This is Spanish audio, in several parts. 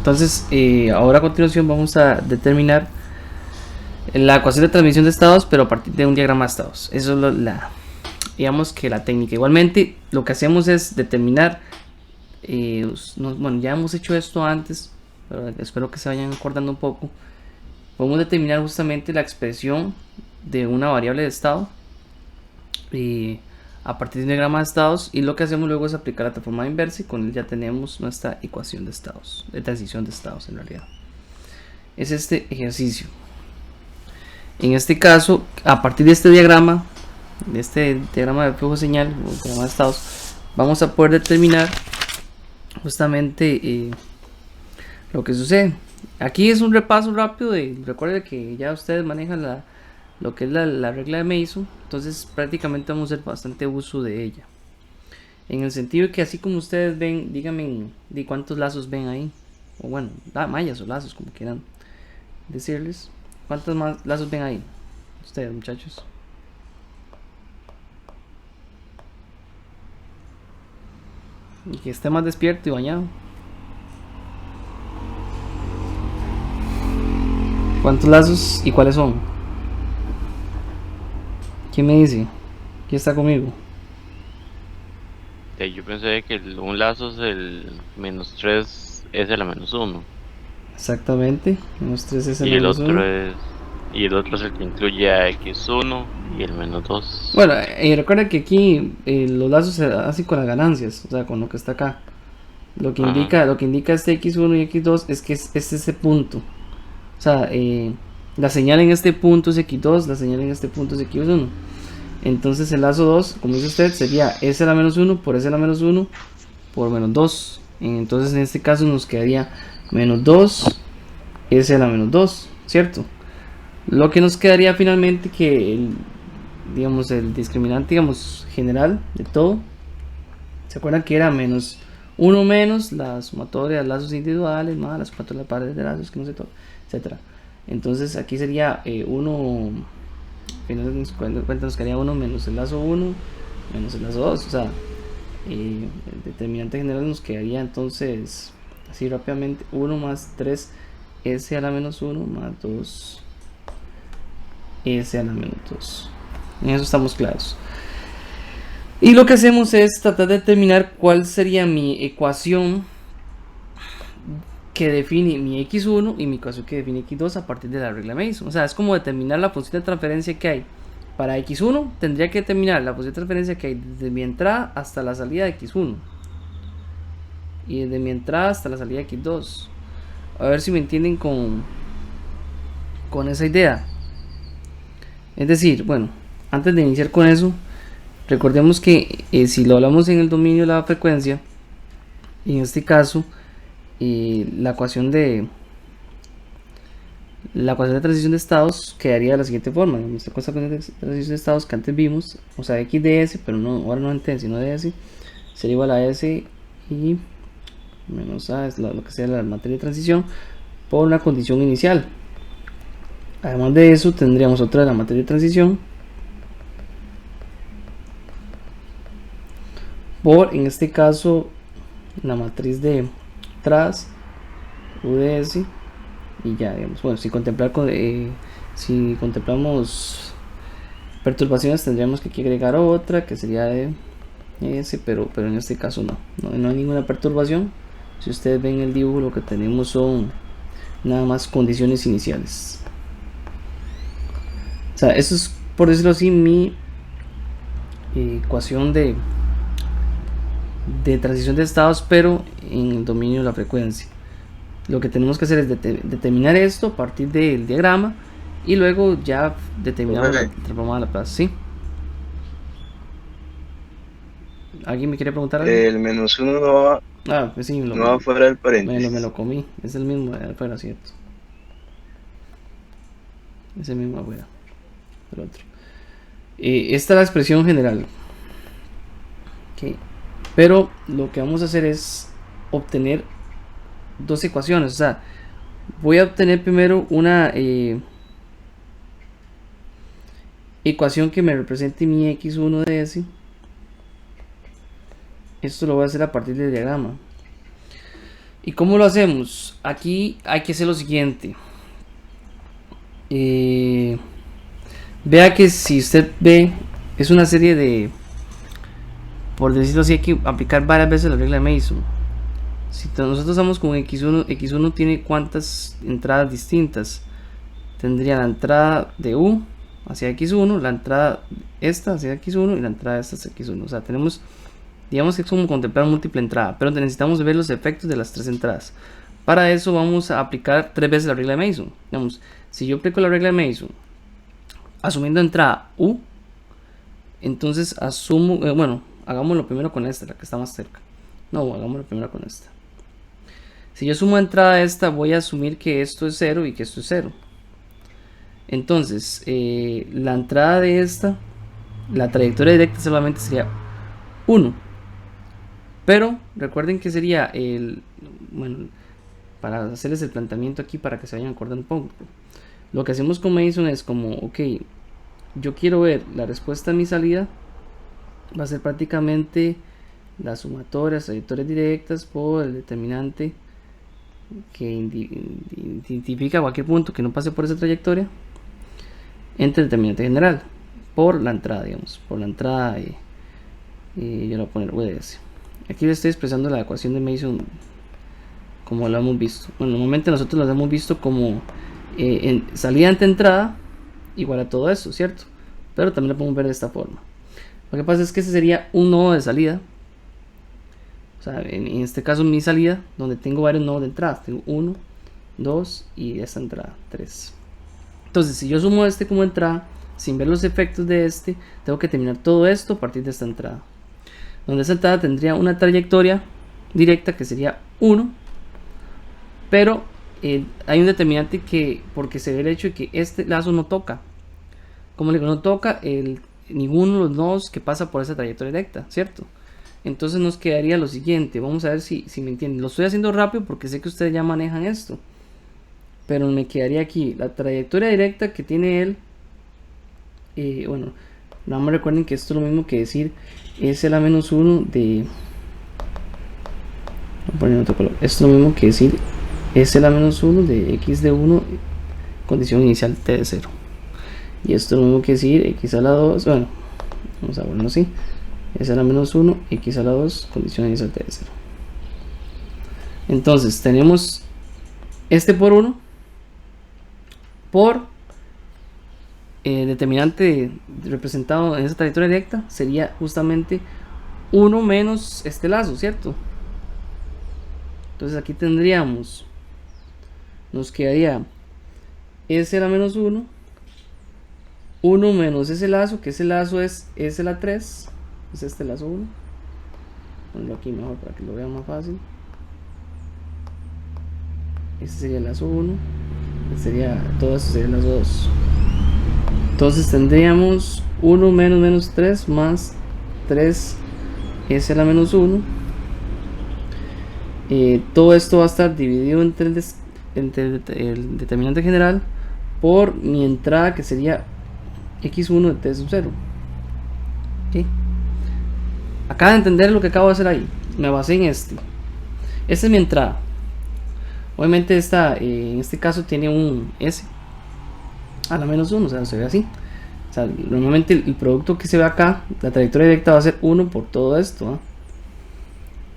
Entonces, ahora a continuación vamos a determinar la ecuación de transmisión de estados, pero a partir de un diagrama de estados. Eso es digamos que la técnica. Igualmente, lo que hacemos es determinar, bueno, ya hemos hecho esto antes, pero espero que se vayan acordando un poco. Podemos determinar justamente la expresión de una variable de estado a partir de un diagrama de estados, y lo que hacemos luego es aplicar la transformada inversa, y con él ya tenemos nuestra ecuación de estados, de transición de estados en realidad. Es este ejercicio. En este caso, a partir de este diagrama de flujo señal o diagrama de estados, vamos a poder determinar justamente lo que sucede. Aquí es un repaso rápido recuerden que ya ustedes manejan lo que es la regla de Mason, entonces prácticamente vamos a hacer bastante uso de ella, en el sentido de que así como ustedes ven, díganme de cuántos lazos ven ahí, o bueno, mallas o lazos, como quieran decirles. ¿Cuántos más lazos ven ahí ustedes, muchachos? Y que esté más despierto y bañado. ¿Cuántos lazos y cuáles son? ¿Quién me dice? ¿Quién está conmigo? Yo pensé que un lazo es el -3 es el a -1. Exactamente, menos 3 es el Y el menos otro 1. es el que incluye a x1 y el -2. Bueno, recuerda que aquí los lazos se hacen con las ganancias, o sea, con lo que está acá. Lo que indica este x1 y x2 es que es ese punto. O sea, la señal en este punto es x2, la señal en este punto es x1. Entonces el lazo 2, como dice usted, sería s a la menos 1 por s a la menos 1 por menos 2. Entonces en este caso nos quedaría menos 2 s a la menos 2, ¿cierto? Lo que nos quedaría finalmente que el discriminante, digamos, general de todo, ¿se acuerdan que era menos 1 menos la sumatoria de lazos individuales más la sumatoria de pares de lazos, que no sé todo, etcétera? Entonces aquí sería 1, finalmente nos quedaría 1 menos el lazo 1 menos el lazo 2, o sea, el determinante general nos quedaría entonces, así rápidamente, 1 más 3 s a la menos 1 más 2 s a la menos 2. En eso estamos claros. Y lo que hacemos es tratar de determinar cuál sería mi ecuación que define mi x1 y mi ecuación que define x2 a partir de la regla Mason. O sea, es como determinar la función de transferencia que hay. Para x1 tendría que determinar la función de transferencia que hay desde mi entrada hasta la salida de x1. Y desde mi entrada hasta la salida de x2. A ver si me entienden con esa idea. Es decir, bueno, antes de iniciar con eso, recordemos que si lo hablamos en el dominio de la frecuencia, en este caso, la ecuación de transición de estados quedaría de la siguiente forma. Esta ecuación de transición de estados que antes vimos, o sea, x de s, pero no, ahora no en t, sino de s, sería igual a s y menos a es lo que sea la materia de transición por una condición inicial. Además de eso, tendríamos otra de la materia de transición por, en este caso, la matriz de tras uds, y ya, digamos, bueno, si contemplamos perturbaciones, tendríamos que aquí agregar otra que sería de s, pero en este caso no hay ninguna perturbación. Si ustedes ven el dibujo, lo que tenemos son nada más condiciones iniciales. O sea, eso es, por decirlo así, mi ecuación de transición de estados, pero en el dominio de la frecuencia. Lo que tenemos que hacer es determinar esto a partir del diagrama, y luego ya determinamos la transformada a la plaza. ¿Sí? ¿Alguien me quiere preguntar algo? El -1 no va, Pues sí, no va fuera del me paréntesis. lo comí. Es el mismo de afuera, ¿cierto? Es el mismo afuera. El otro. Esta es la expresión general. Okay. Pero lo que vamos a hacer es obtener dos ecuaciones. O sea, voy a obtener primero una ecuación que me represente mi x1 de s. Esto lo voy a hacer a partir del diagrama. ¿Y cómo lo hacemos? Aquí hay que hacer lo siguiente. Vea que si usted ve, es una serie de, por decirlo así, hay que aplicar varias veces la regla de Mason. Si nosotros estamos con x1, x1 tiene cuántas entradas distintas. Tendría la entrada de u hacia x1, la entrada esta hacia x1 y la entrada esta hacia x1. O sea, tenemos, digamos que es como contemplar múltiple entrada, pero necesitamos ver los efectos de las tres entradas. Para eso vamos a aplicar 3 veces la regla de Mason. Digamos, si yo aplico la regla de Mason asumiendo entrada u, entonces asumo, bueno, hagámoslo primero con esta, la que está más cerca. No, hagámoslo primero con esta. Si yo sumo entrada a esta, voy a asumir que esto es 0 y que esto es 0. Entonces, la entrada de esta, la trayectoria directa solamente sería 1. Pero recuerden que sería el, bueno, para hacerles el planteamiento aquí para que se vayan acordando un poco. Lo que hacemos con Mason es como, ok, yo quiero ver la respuesta a mi salida, va a ser prácticamente las sumatorias, trayectorias directas por el determinante que identifica cualquier punto que no pase por esa trayectoria entre el determinante general por la entrada, digamos, por la entrada yo le voy a poner UDS. Aquí le estoy expresando la ecuación de Mason como lo hemos visto. Bueno, normalmente nosotros lo hemos visto como en salida ante entrada igual a todo eso, ¿cierto? Pero también lo podemos ver de esta forma. Lo que pasa es que ese sería un nodo de salida. O sea, en este caso mi salida, donde tengo varios nodos de entrada. Tengo 1, 2 y esta entrada, 3. Entonces, si yo sumo este como entrada, sin ver los efectos de este, tengo que terminar todo esto a partir de esta entrada. Donde esta entrada tendría una trayectoria directa que sería 1. Pero hay un determinante que, porque se ve el hecho de que este lazo no toca. Como le digo, no toca ninguno de los nodos que pasa por esa trayectoria directa, ¿cierto? Entonces nos quedaría lo siguiente. Vamos a ver si me entienden. Lo estoy haciendo rápido porque sé que ustedes ya manejan esto. Pero me quedaría aquí la trayectoria directa que tiene él. Bueno, nada más recuerden que esto es lo mismo que decir SLA-1 de... Voy a poner otro color. Esto es lo mismo que decir SLA-1 de x de 1 condición inicial t de 0. Y esto es lo mismo que decir x a la 2. Bueno, vamos a ponerlo así. SLA-1 x a la 2 condición inicial t de 0. Entonces tenemos este por 1 por determinante representado en esa trayectoria directa sería justamente 1 menos este lazo, ¿cierto? Entonces aquí tendríamos, nos quedaría SLA-1, 1 menos ese lazo, que ese lazo es SLA3, es este lazo 1. Ponlo aquí mejor para que lo vean más fácil. Este sería el lazo 1, este sería, todo esto sería el lazo 2. Entonces tendríamos 1 menos 3 más 3 SLA-1. Todo esto va a estar dividido entre el determinante general por mi entrada, que sería x1 de t sub 0. ¿Okay? Acaba de entender lo que acabo de hacer ahí. Me basé en este. Esta es mi entrada. Obviamente esta, en este caso tiene un s a la menos 1, o sea, se ve así. O sea, normalmente el producto que se ve acá, la trayectoria directa va a ser 1 por todo esto, ¿eh?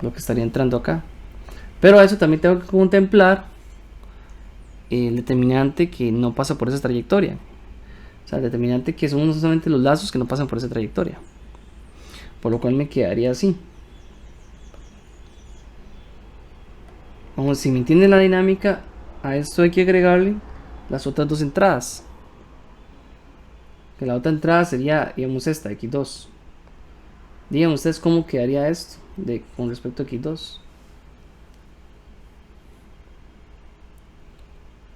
Lo que estaría entrando acá. Pero a eso también tengo que contemplar el determinante que no pasa por esa trayectoria. O sea, el determinante que son solamente los lazos que no pasan por esa trayectoria. Por lo cual me quedaría así. Vamos, si me entienden la dinámica, a esto hay que agregarle las otras dos entradas. Que la otra entrada sería, digamos, esta, x2. Digan ustedes cómo quedaría esto con respecto a x2.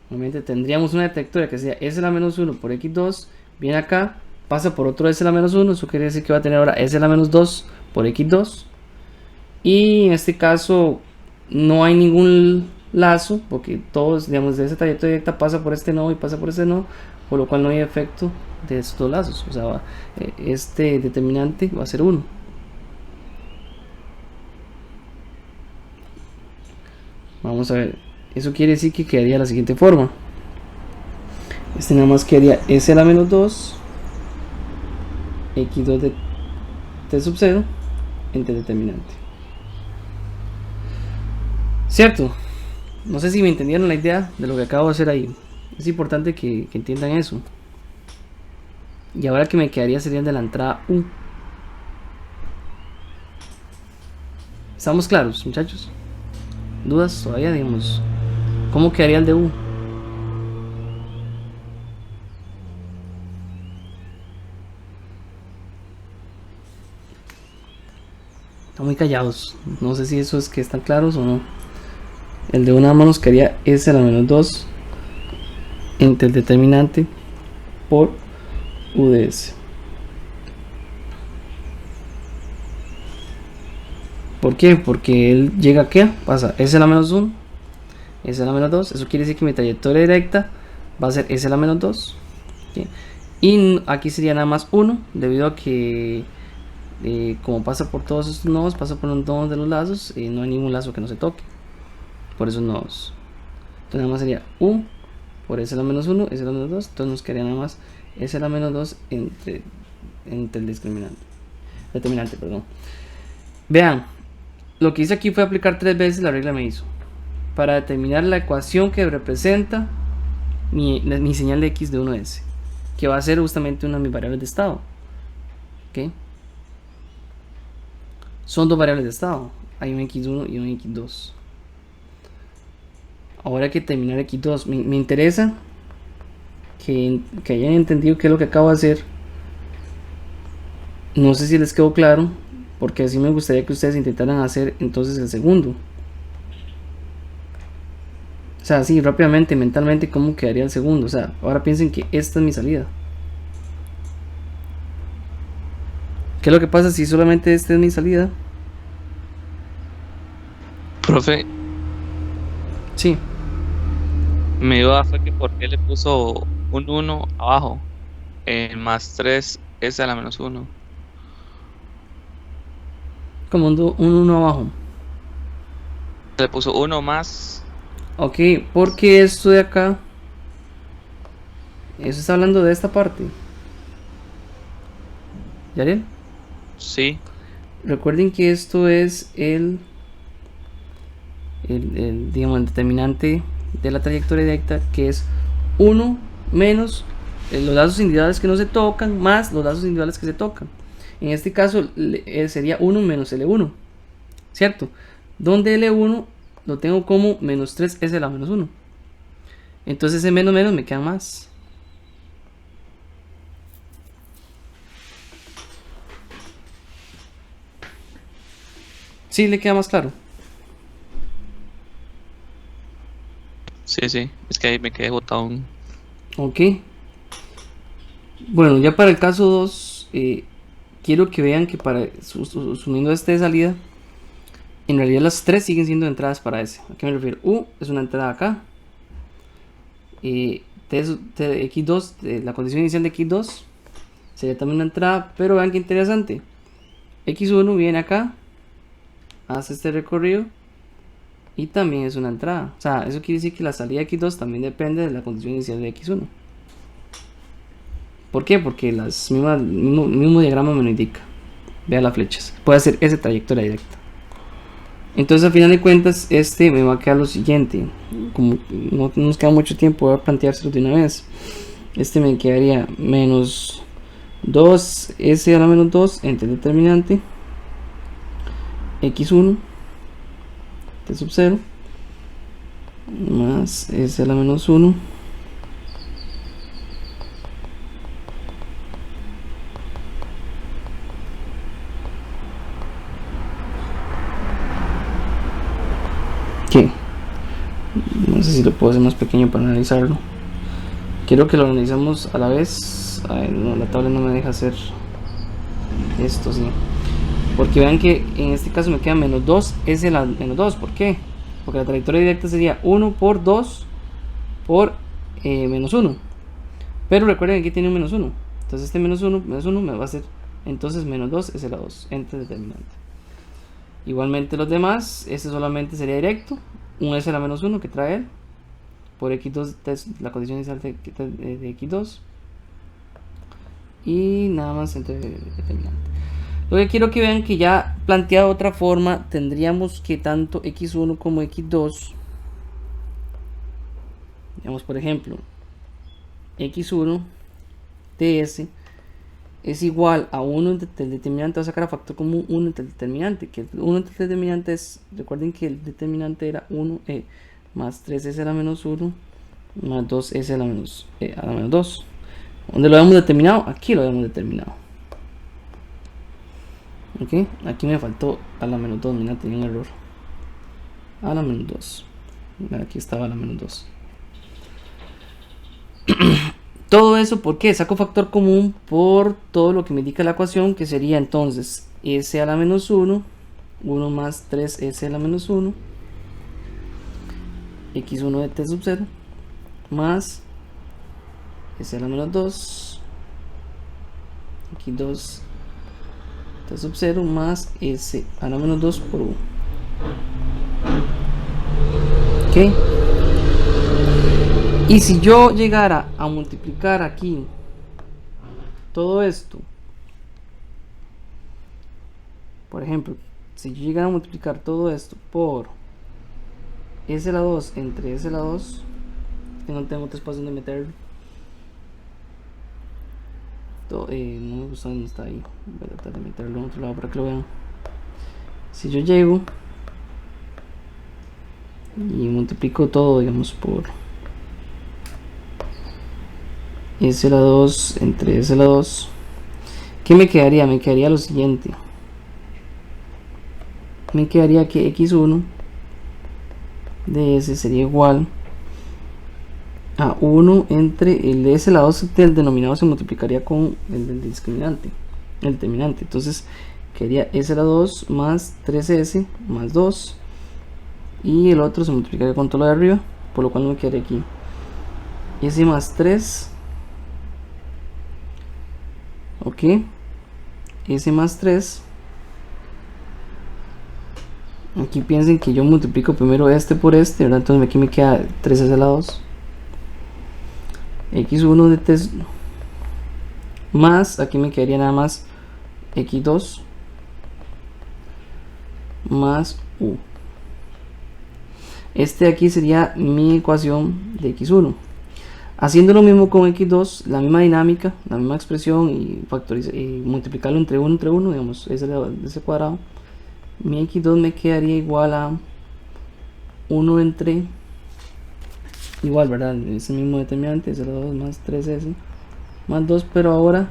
Obviamente tendríamos una trayectoria que sería SLA-1 por x2, viene acá, pasa por otro SLA-1, eso quiere decir que va a tener ahora SLA-2 por x2. Y en este caso no hay ningún lazo, porque todos, digamos, de esa trayectoria directa pasa por este nodo y pasa por este nodo, por lo cual no hay efecto de estos dos lazos. O sea, este determinante va a ser 1. Vamos a ver. Eso quiere decir que quedaría de la siguiente forma. Este nada más quedaría S a la menos 2 x2 de t sub 0 entre determinante. ¿Cierto? No sé si me entendieron la idea de lo que acabo de hacer ahí. Es importante que entiendan eso. Y ahora que me quedaría sería el de la entrada U. ¿Estamos claros, muchachos? ¿Dudas todavía, digamos? ¿Cómo quedaría el de U? Están muy callados. No sé si eso es que están claros o no. El de U nada más nos quedaría S a la menos 2 entre el determinante por U de S. ¿Por qué? Porque él llega a ¿qué? Pasa S a la menos 1, S a la menos 2. Eso quiere decir que mi trayectoria directa va a ser S a la menos 2. ¿Okay? Y aquí sería nada más 1, debido a que como pasa por todos estos nodos, pasa por los nodos de los lazos, no hay ningún lazo que no se toque por esos nodos. Entonces nada más sería U por S a la menos 1, S a la menos 2. Entonces nos quedaría nada más S a la menos 2 entre el determinante, perdón. Vean, lo que hice aquí fue aplicar 3 veces la regla Mason para determinar la ecuación que representa mi señal de x de 1s, que va a ser justamente una de mis variables de estado. ¿Okay? Son dos variables de estado, hay un x1 y un x2. Ahora hay que terminar x2. Me interesa que hayan entendido qué es lo que acabo de hacer. No sé si les quedó claro, porque así me gustaría que ustedes intentaran hacer entonces el segundo. O sea, así rápidamente, mentalmente, cómo quedaría el segundo. O sea, ahora piensen que esta es mi salida. ¿Qué es lo que pasa si solamente esta es mi salida? Profe, Sí. mi duda fue que por qué le puso un 1 abajo, más 3 S a la menos 1. Como un 1 abajo. Le puso 1 más. Ok, porque esto de acá, eso está hablando de esta parte. ¿Yariel? Sí, Recuerden que esto es digamos, el determinante de la trayectoria directa, que es 1 menos los lazos individuales que no se tocan más los lazos individuales que se tocan. En este caso sería 1 menos L1, ¿cierto? Donde L1 lo tengo como menos 3 S a la menos 1. Entonces ese menos menos me queda más. ¿Sí le queda más claro? sí, es que ahí me quedé botado un... Ok. Bueno, ya para el caso 2, quiero que vean que para sumiendo este de salida, en realidad las tres siguen siendo entradas para ese. ¿A qué me refiero? U es una entrada acá. X2, la condición inicial de X2 sería también una entrada, pero vean qué interesante. X1 viene acá, hace este recorrido y también es una entrada. O sea, eso quiere decir que la salida de X2 también depende de la condición inicial de X1. ¿Por qué? Porque el mismo diagrama me lo indica. Vea las flechas. Puede hacer esa trayectoria directa. Entonces, al final de cuentas, este me va a quedar lo siguiente. Como no nos queda mucho tiempo, voy a planteárselo de una vez. Este me quedaría menos 2s a la menos 2 entre el determinante x1 t sub 0 más s a la menos 1 que no sé si lo puedo hacer más pequeño para analizarlo. Quiero que lo analicemos a la vez. A ver, no, la tabla no me deja hacer esto, sí. Porque vean que en este caso me queda menos 2 s a la menos 2. ¿Por qué? Porque la trayectoria directa sería 1 por 2 por menos 1. Pero recuerden que aquí tiene un menos 1. Entonces este menos 1 me va a hacer entonces menos 2 s a la 2 entre determinante. Igualmente los demás, este solamente sería directo. un S a la menos 1 que trae él, por x2, la condición inicial de x2, y nada más entre determinante. Lo que quiero que vean que ya planteado de otra forma, tendríamos que tanto x1 como x2, digamos por ejemplo, x1 de s es igual a 1 entre el determinante, va a sacar a factor común 1 entre el determinante, que 1 entre el determinante es, recuerden que el determinante era 1 más 3s a la menos 1 más 2s a la menos 2. ¿Dónde lo habíamos determinado? Aquí lo habíamos determinado. Ok, aquí me faltó a la menos 2, mira, tenía un error. A la menos 2. Aquí estaba a la menos 2. Todo eso, ¿por qué? Saco factor común por todo lo que me indica la ecuación, que sería entonces s a la menos 1, 1 más 3s a la menos 1, x1 de t sub 0, más s a la menos 2, x2 t sub 0, más s a la menos 2 por 1. Ok. Y si yo llegara a multiplicar aquí todo esto, por ejemplo, si yo llegara a multiplicar todo esto por s a la 2 entre s a la 2, que no tengo otro espacio donde meterlo, no me gusta dónde está ahí, voy a tratar de meterlo en otro lado para que lo vean. Si yo llego y multiplico todo, digamos, por s a la 2 entre s a la 2, ¿qué me quedaría? Me quedaría lo siguiente. Me quedaría que x1 de s sería igual a 1 entre el de s a la 2 del denominador se multiplicaría con el del discriminante, el determinante. Entonces quedaría s a la 2 más 3s más 2, y el otro se multiplicaría con todo lo de arriba, por lo cual me quedaría aquí s más 3. Ok, s más 3. Aquí piensen que yo multiplico primero este por este, ¿verdad? Entonces aquí me queda 3s a la 2, x1 de t más, aquí me quedaría nada más x2 más u. Este de aquí sería mi ecuación de x1. Haciendo lo mismo con x2, la misma dinámica, la misma expresión, y multiplicarlo entre 1, digamos, ese cuadrado, mi x2 me quedaría igual a 1 entre, igual, ¿verdad? Ese mismo determinante, es 2 más 3s más 2, pero ahora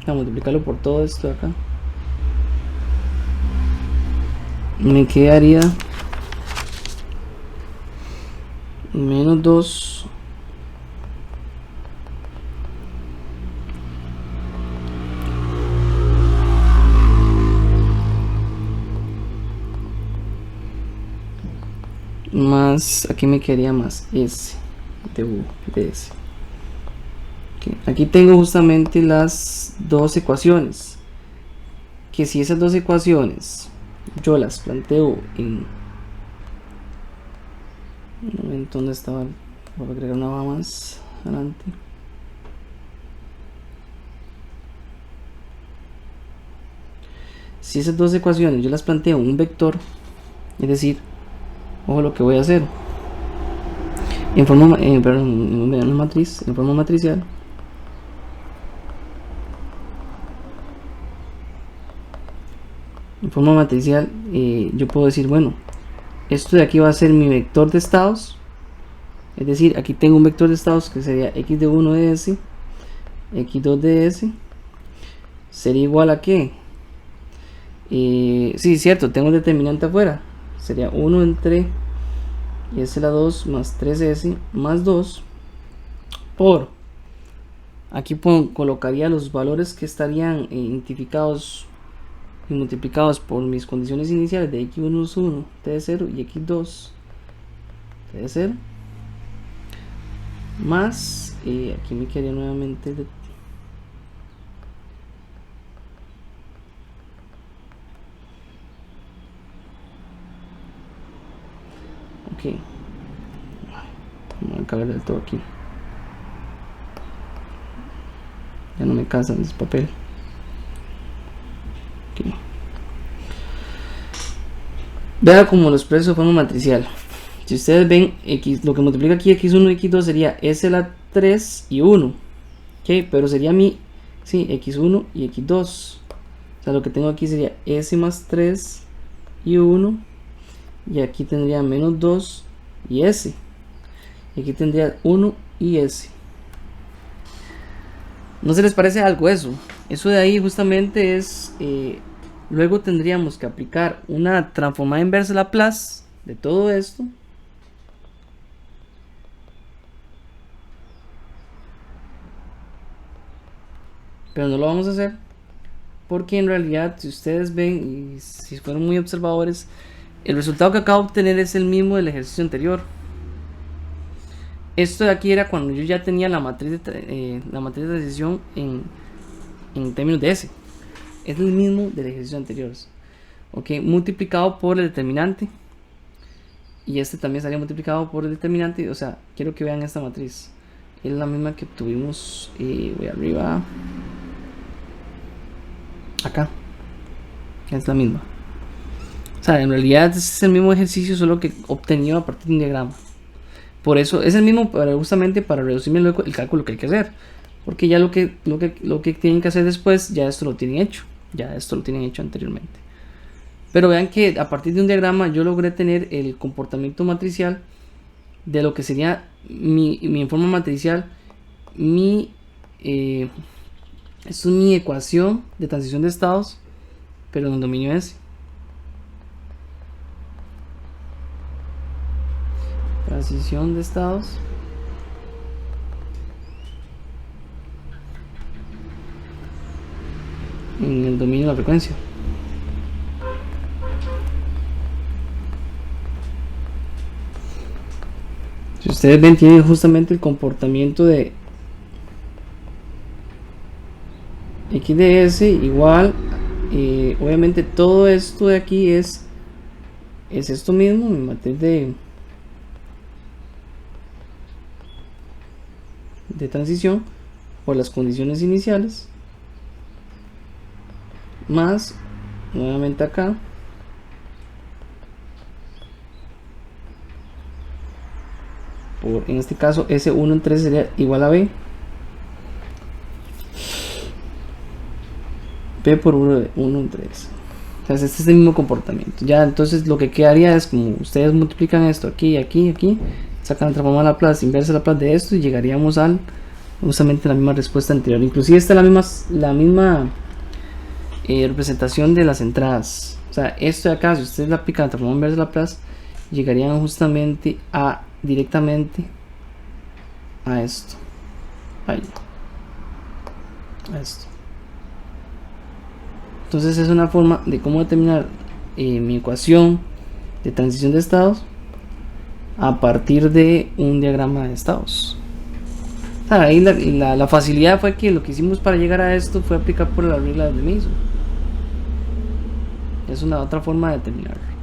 a multiplicarlo por todo esto de acá, me quedaría menos 2 más, aquí me quedaría más s de u de s. Okay. Aquí tengo justamente las dos ecuaciones, que si esas dos ecuaciones yo las planteo en un momento, donde estaba, voy a agregar una más adelante. Si esas dos ecuaciones yo las planteo en un vector, es decir, ojo lo que voy a hacer, en forma, perdón, en una matriz, en forma matricial, yo puedo decir, bueno, esto de aquí va a ser mi vector de estados, es decir, aquí tengo un vector de estados que sería x de 1 de s, x2 de s, sería igual a ¿qué? Sí, cierto, tengo el determinante afuera, sería 1 entre s a la 2 más 3s más 2 por, aquí colocaría los valores que estarían identificados y multiplicados por mis condiciones iniciales de x1 es 1, t de 0 y x2 t de 0, más, aquí me quedaría nuevamente ok, que vamos a caber del todo aquí. Ya no me casa el papel. Aquí. Vea como los expreso de forma matricial. Si ustedes ven x, lo que multiplica aquí x1 y x2 sería s a la 3 y 1. Ok, pero sería mi, sí, x1 y x2. O sea, lo que tengo aquí sería s más 3 y 1. Y aquí tendría menos 2 y s. Y aquí tendría 1 y s. ¿No se les parece algo eso? Eso de ahí justamente es... luego tendríamos que aplicar una transformada inversa Laplace de todo esto. Pero no lo vamos a hacer. Porque en realidad, si ustedes ven, y si fueron muy observadores, el resultado que acabo de obtener es el mismo del ejercicio anterior. Esto de aquí era cuando yo ya tenía la matriz de transición en términos de S. Es el mismo del ejercicio anterior. Ok, multiplicado por el determinante. Y este también estaría multiplicado por el determinante. O sea, quiero que vean esta matriz. Es la misma que obtuvimos. Voy arriba. Acá. Es la misma. O sea, en realidad es el mismo ejercicio, solo que obtenido a partir de un diagrama. Por eso es el mismo, justamente para reducirme luego el cálculo que hay que hacer. Porque ya lo que tienen que hacer después, ya esto lo tienen hecho. Ya esto lo tienen hecho anteriormente. Pero vean que a partir de un diagrama yo logré tener el comportamiento matricial de lo que sería mi forma matricial. Esto es mi ecuación de transición de estados, pero en el dominio S. Transición de estados. En el dominio de la frecuencia. Si ustedes ven, tienen justamente el comportamiento de x de s igual, obviamente todo esto de aquí es esto mismo, mi matriz de transición por las condiciones iniciales, más nuevamente acá por, en este caso, S1 en 3 sería igual a B. B por 1 en 3. Entonces este es el mismo comportamiento. Ya, entonces lo que quedaría es como ustedes multiplican esto aquí, aquí, aquí, sacan la transformada Laplace, inversa Laplace de esto y llegaríamos al justamente la misma respuesta anterior. Inclusive esta es la misma representación de las entradas. O sea, esto de acá, si ustedes la aplican la transformada inversa Laplace, llegarían justamente directamente a esto. Ahí. A esto. Entonces es una forma de cómo determinar mi ecuación de transición de estados a partir de un diagrama de estados. Ahí la facilidad fue que lo que hicimos para llegar a esto fue aplicar por la regla de Mason. Es una otra forma de determinarlo.